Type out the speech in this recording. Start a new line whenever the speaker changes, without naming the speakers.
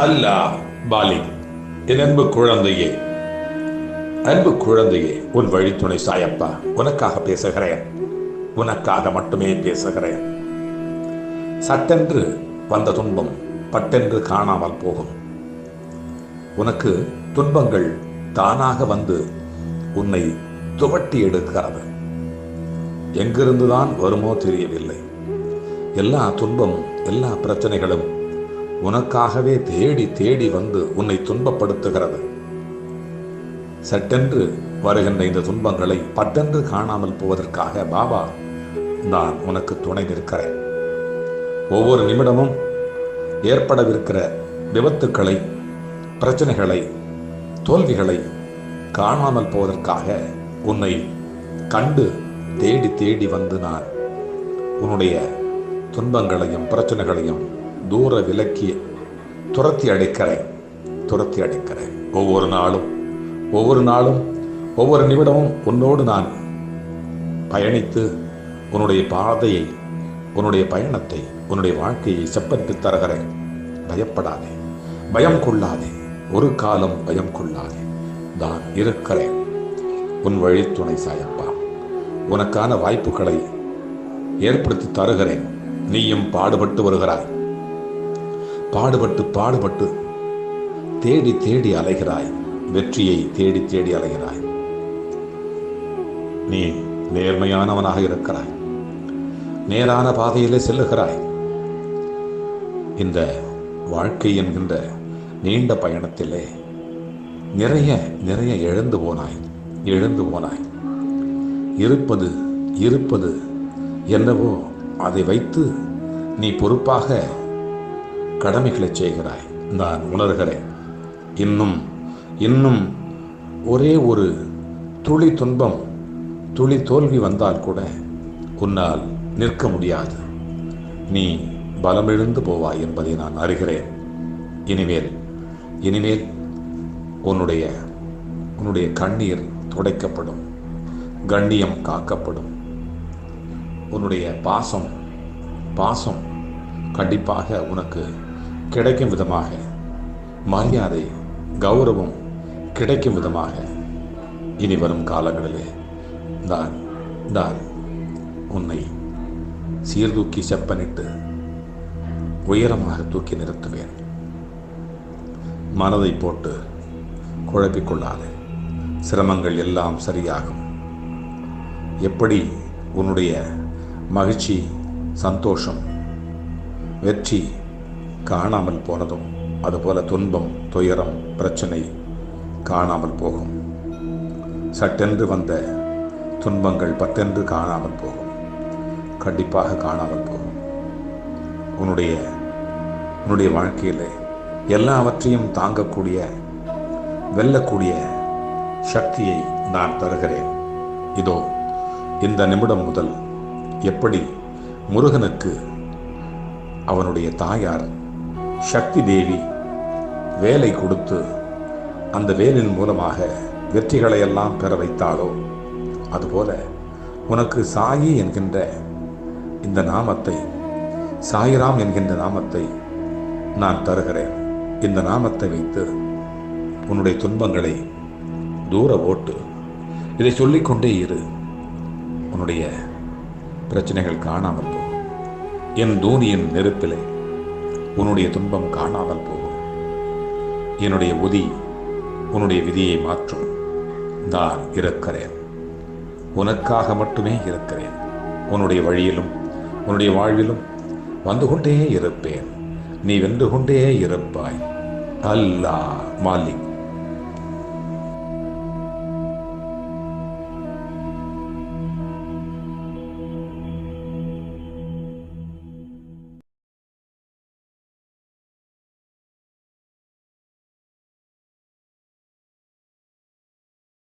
அல்லாஹ் folic. என் அன்பு குழந்தையே, உன் வழித்துணை சாயப்பா உனக்காக பேசுகிறேன். உனக்காக மட்டுமே பேசுகிறேன். சட்டென்று வந்த துன்பம் பட்டென்று காணாமல் போகும். உனக்கு துன்பங்கள் தானாக வந்து உன்னை துவட்டி எடுக்கிறது. எங்கிருந்துதான் வருமோ தெரியவில்லை. எல்லா துன்பமும் எல்லா பிரச்சனைகளும் உனக்காகவே தேடி தேடி வந்து உன்னை துன்பப்படுத்துகிறது. சட்டென்று வருகின்ற இந்த துன்பங்களை பட்டென்று காணாமல் போவதற்காக பாபா நான் உனக்கு துணை நிற்கிறேன். ஒவ்வொரு நிமிடமும் ஏற்படவிருக்கிற விபத்துக்களை, பிரச்சனைகளை, தோல்விகளை காணாமல் போவதற்காக உன்னை கண்டு தேடி தேடி வந்து நான் உன்னுடைய துன்பங்களையும் பிரச்சனைகளையும் தூர விலக்கி துரத்தி அடைக்கிறேன். ஒவ்வொரு நாளும் ஒவ்வொரு நிமிடமும் உன்னோடு நான் பயணித்து உன்னுடைய பாதையை, உன்னுடைய பயணத்தை, உன்னுடைய வாழ்க்கையை செப்பனிட்டு தருகிறேன். பயப்படாதே, பயம் கொள்ளாதே, ஒரு காலம் பயம் கொள்ளாதே. நான் இருக்கிறேன். உன் வழித்துணை சாயப்பா உனக்கான வாய்ப்புகளை ஏற்படுத்தி தருகிறேன். நீயும் பாடுபட்டு வருகிறாய். பாடுபட்டு தேடி தேடி அலைகிறாய். வெற்றியை தேடி தேடி அலைகிறாய். நீ நேர்மையானவனாக இருக்கிறாய். நேரான பாதையிலே செல்லுகிறாய். இந்த வாழ்க்கை என்கின்ற நீண்ட பயணத்திலே நிறைய எழுந்து போனாய். இருப்பது என்னவோ அதை வைத்து நீ பொறுப்பாக கடமைகளை செய்கிறாய். நான் உணர்கிறேன். இன்னும் ஒரே ஒரு துளி துன்பம், துளி தோல்வி வந்தால் கூட உன்னால் நிற்க முடியாது. நீ பலமிழந்து போவாய் என்பதை நான் அறிகிறேன். இனிமேல் உன்னுடைய கண்ணீர் துடைக்கப்படும். கண்ணியம் காக்கப்படும். உன்னுடைய பாசம் கண்டிப்பாக உனக்கு கிடைக்கும் விதமாக, மரியாதை, கௌரவம் கிடைக்கும் விதமாக இனி வரும் காலங்களிலே நான் உன்னை சீர்தூக்கி செப்பனிட்டு உயரமாக தூக்கி நிறுத்துவேன். மனதை போட்டு குழப்பிக்கொள்ளாதே. சிரமங்கள் எல்லாம் சரியாகும். எப்படி உன்னுடைய மகிழ்ச்சி, சந்தோஷம், வெற்றி காணாமல் போனதும் அதுபோல துன்பம், துயரம், பிரச்சனை காணாமல் போகும். சட்டென்று வந்த துன்பங்கள் பட்டென்று காணாமல் போகும். கண்டிப்பாக காணாமல் போகும். உன்னுடைய வாழ்க்கையில் எல்லாவற்றையும் தாங்கக்கூடிய, வெல்லக்கூடிய சக்தியை நான் தருகிறேன். இதோ இந்த நிமிடம் முதல் எப்படி முருகனுக்கு அவனுடைய தாயார் சக்தி தேவி வேலை கொடுத்து அந்த வேலின் மூலமாக வெற்றிகளை எல்லாம் பெற வைத்தாளோ, அதுபோல உனக்கு சாயி என்கின்ற இந்த நாமத்தை, சாயிராம் என்கின்ற நாமத்தை நான் தருகிறேன். இந்த நாமத்தை வைத்து உன்னுடைய துன்பங்களை தூர ஓட்டு. இதை சொல்லிக்கொண்டே இரு. உன்னுடைய பிரச்சனைகள் காணாமல் போகும். என் தூணியின் நெருப்பிலே உன்னுடைய துன்பம் காணாமல் போகும். என்னுடைய உதி உன்னுடைய விதியை மாற்றும். நான் இருக்கிறேன். உனக்காக மட்டுமே இருக்கிறேன். உன்னுடைய வழியிலும் உன்னுடைய வாழ்விலும் வந்து கொண்டே இருப்பேன். நீ வென்று கொண்டே இருப்பாய். அல்லாஹ் மாலிக்.